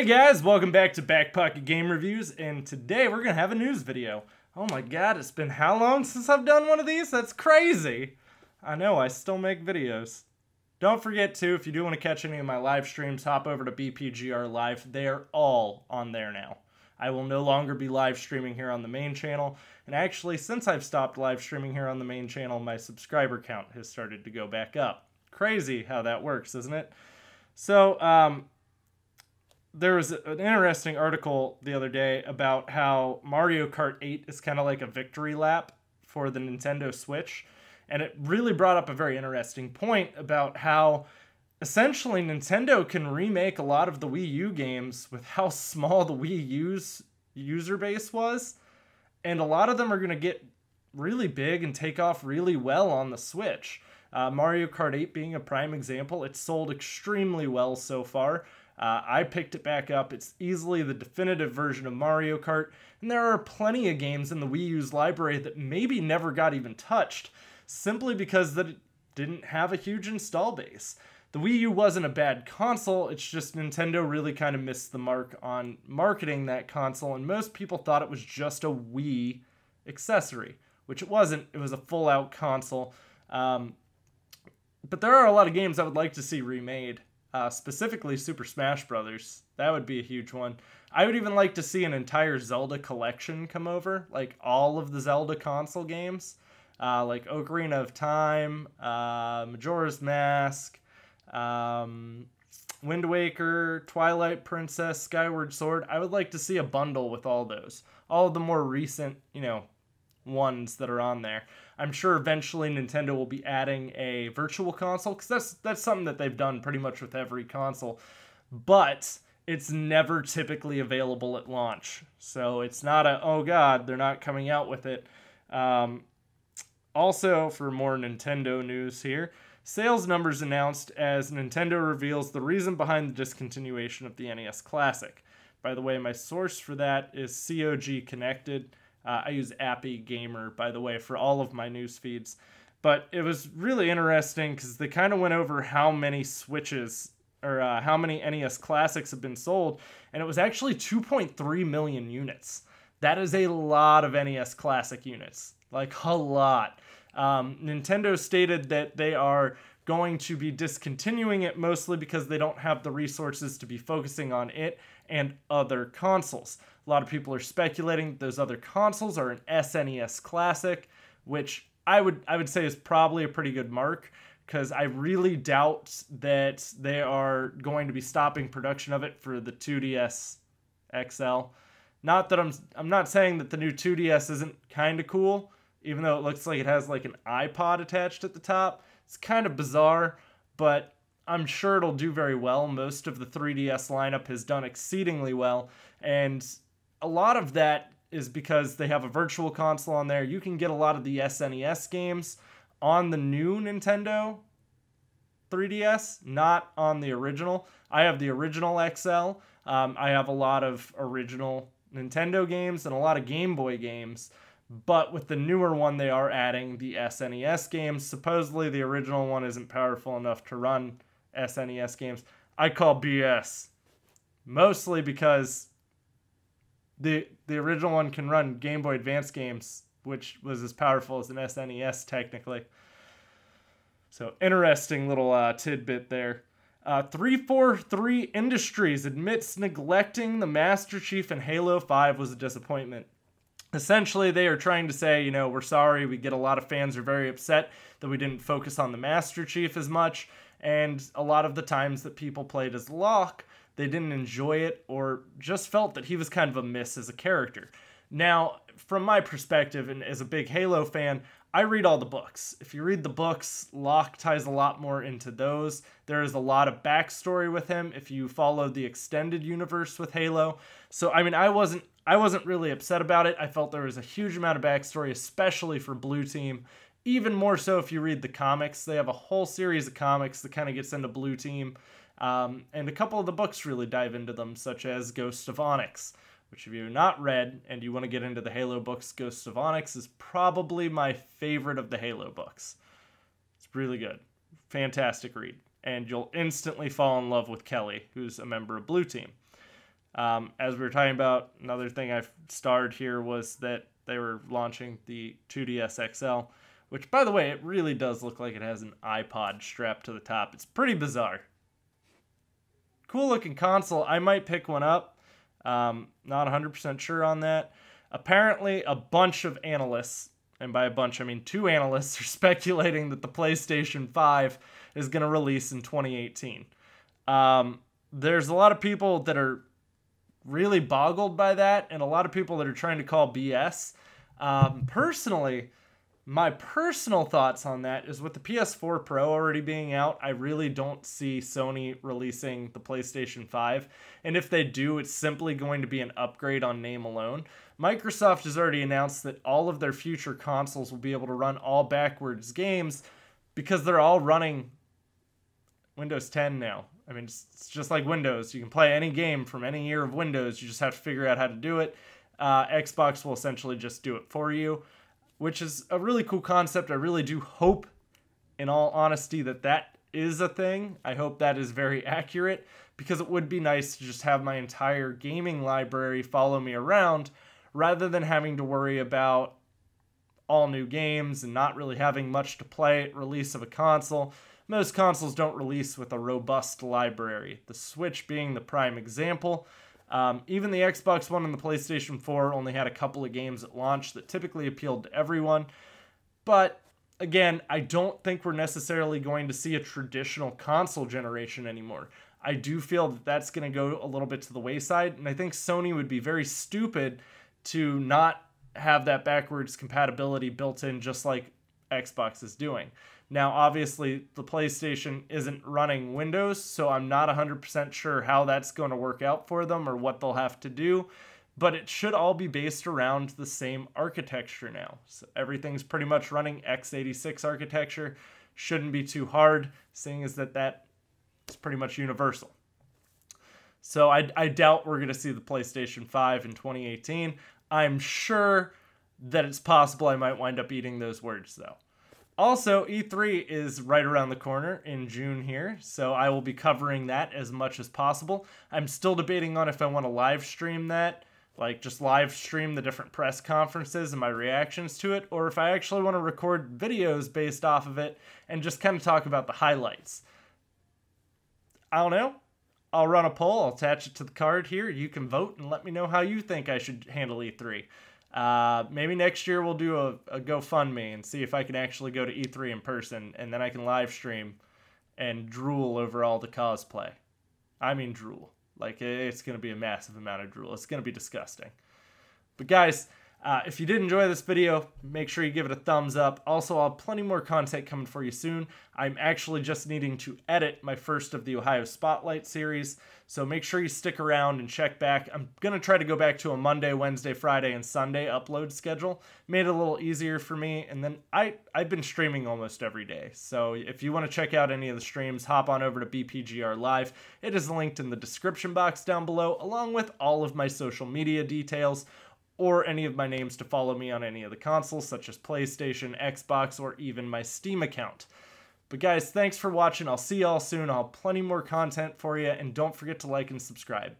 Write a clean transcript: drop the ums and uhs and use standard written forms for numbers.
Hey guys, welcome back to BackPocketGameReviews, and today we're going to have a news video. Oh my god, it's been how long since I've done one of these? That's crazy! I know, I still make videos. Don't forget to, if you do want to catch any of my live streams, hop over to BPGR Live. They are all on there now. I will no longer be live streaming here on the main channel, and actually, since I've stopped live streaming here on the main channel, my subscriber count has started to go back up. Crazy how that works, isn't it? So, there was an interesting article the other day about how Mario Kart 8 is kind of like a victory lap for the Nintendo Switch. And it really brought up a very interesting point about how essentially Nintendo can remake a lot of the Wii U games with how small the Wii U's user base was. And a lot of them are going to get really big and take off really well on the Switch. Mario Kart 8 being a prime example, it's sold extremely well so far. I picked it back up. It's easily the definitive version of Mario Kart, and there are plenty of games in the Wii U's library that maybe never got even touched, simply because that it didn't have a huge install base. The Wii U wasn't a bad console, it's just Nintendo really kind of missed the mark on marketing that console, and most people thought it was just a Wii accessory, which it wasn't. It was a full-out console. But there are a lot of games I would like to see remade. Specifically Super Smash Brothers. That would be a huge one. I would even like to see an entire Zelda collection come over, like all of the Zelda console games, like Ocarina of Time, Majora's Mask, Wind Waker, Twilight Princess, Skyward Sword. I would like to see a bundle with all those. All of the more recent, ones that are on there. I'm sure eventually Nintendo will be adding a virtual console, because that's something that they've done pretty much with every console, but it's never typically available at launch. So it's not a, oh god, they're not coming out with it. Also, for more Nintendo news here, sales numbers announced as Nintendo reveals the reason behind the discontinuation of the NES Classic. By the way, my source for that is COG Connected. I use Appy Gamer, by the way, for all of my news feeds. But it was really interesting because they kind of went over how many Switches, or how many NES Classics have been sold, and it was actually 2.3 million units. That is a lot of NES Classic units. Like, a lot. Nintendo stated that they are going to be discontinuing it mostly because they don't have the resources to be focusing on it and other consoles. A lot of people are speculating those other consoles are an SNES Classic, which I would say is probably a pretty good mark, because I really doubt that they are going to be stopping production of it for the 2DS XL. Not that I'm not saying that the new 2DS isn't kind of cool, even though it looks like it has like an iPod attached at the top. It's kind of bizarre, but I'm sure it'll do very well. Most of the 3DS lineup has done exceedingly well, and a lot of that is because they have a virtual console on there. You can get a lot of the SNES games on the new Nintendo 3DS, not on the original. I have the original XL. I have a lot of original Nintendo games and a lot of Game Boy games. But with the newer one, they are adding the SNES games. Supposedly, the original one isn't powerful enough to run SNES games. I call BS. Mostly because the original one can run Game Boy Advance games, which was as powerful as an SNES, technically. So, interesting little tidbit there. 343 Industries admits neglecting the Master Chief in Halo 5 was a disappointment. Essentially, they are trying to say, we're sorry, we get a lot of fans are very upset that we didn't focus on the Master Chief as much, and a lot of the times that people played as Locke, they didn't enjoy it or just felt that he was kind of a miss as a character. Now, from my perspective, and as a big Halo fan, I read all the books. If you read the books, Locke ties a lot more into those. There is a lot of backstory with him if you follow the extended universe with Halo. So, I mean, I wasn't really upset about it. I felt there was a huge amount of backstory, especially for Blue Team. Even more so if you read the comics. They have a whole series of comics that kind of gets into Blue Team. And a couple of the books really dive into them, such as Ghost of Onyx, which if you have not read and you want to get into the Halo books, Ghost of Onyx is probably my favorite of the Halo books. It's really good. Fantastic read. And you'll instantly fall in love with Kelly, who's a member of Blue Team. As we were talking about, another thing I've starred here was that they were launching the 2DS XL, which, by the way, it really does look like it has an iPod strapped to the top. It's pretty bizarre. Cool looking console. I might pick one up. Not 100% sure on that. Apparently, a bunch of analysts, and by a bunch I mean 2 analysts, are speculating that the PlayStation 5 is going to release in 2018. There's a lot of people that are really boggled by that, and a lot of people that are trying to call BS. Personally, my personal thoughts on that is with the PS4 Pro already being out, I really don't see Sony releasing the PlayStation 5. And if they do, it's simply going to be an upgrade on name alone. Microsoft has already announced that all of their future consoles will be able to run all backwards games because they're all running Windows 10 now. I mean, it's just like Windows. You can play any game from any year of Windows. You just have to figure out how to do it. Xbox will essentially just do it for you, which is a really cool concept. I really do hope, in all honesty, that that is a thing. I hope that is very accurate, because it would be nice to just have my entire gaming library follow me around rather than having to worry about all new games and not really having much to play at release of a console. Most consoles don't release with a robust library, the Switch being the prime example. Even the Xbox One and the PlayStation 4 only had a couple of games at launch that typically appealed to everyone. But again, I don't think we're necessarily going to see a traditional console generation anymore. I do feel that that's going to go a little bit to the wayside, and I think Sony would be very stupid to not have that backwards compatibility built in just like Xbox is doing. Now, obviously, the PlayStation isn't running Windows, so I'm not 100% sure how that's going to work out for them or what they'll have to do, but it should all be based around the same architecture now. So everything's pretty much running x86 architecture. Shouldn't be too hard, seeing as that is pretty much universal. So I doubt we're going to see the PlayStation 5 in 2018. I'm sure that it's possible I might wind up eating those words, though. Also, E3 is right around the corner in June here, so I will be covering that as much as possible. I'm still debating on if I want to live stream that, like just live stream the different press conferences and my reactions to it, or if I actually want to record videos based off of it and just kind of talk about the highlights. I don't know. I'll run a poll. I'll attach it to the card here. You can vote and let me know how you think I should handle E3. Maybe next year we'll do a GoFundMe and see if I can actually go to E3 in person, and then I can live stream and drool over all the cosplay. I mean drool. Like, it's going to be a massive amount of drool. It's going to be disgusting. But guys, if you did enjoy this video, make sure you give it a thumbs up. Also, I'll have plenty more content coming for you soon. I'm actually just needing to edit my first of the Ohio Spotlight series, so make sure you stick around and check back. I'm going to try to go back to a Monday, Wednesday, Friday, and Sunday upload schedule. Made it a little easier for me, and then I've been streaming almost every day, so if you want to check out any of the streams, hop on over to BPGR Live. It is linked in the description box down below, along with all of my social media details, or any of my names to follow me on any of the consoles, such as PlayStation, Xbox, or even my Steam account. But guys, thanks for watching. I'll see y'all soon. I'll have plenty more content for you, and don't forget to like and subscribe.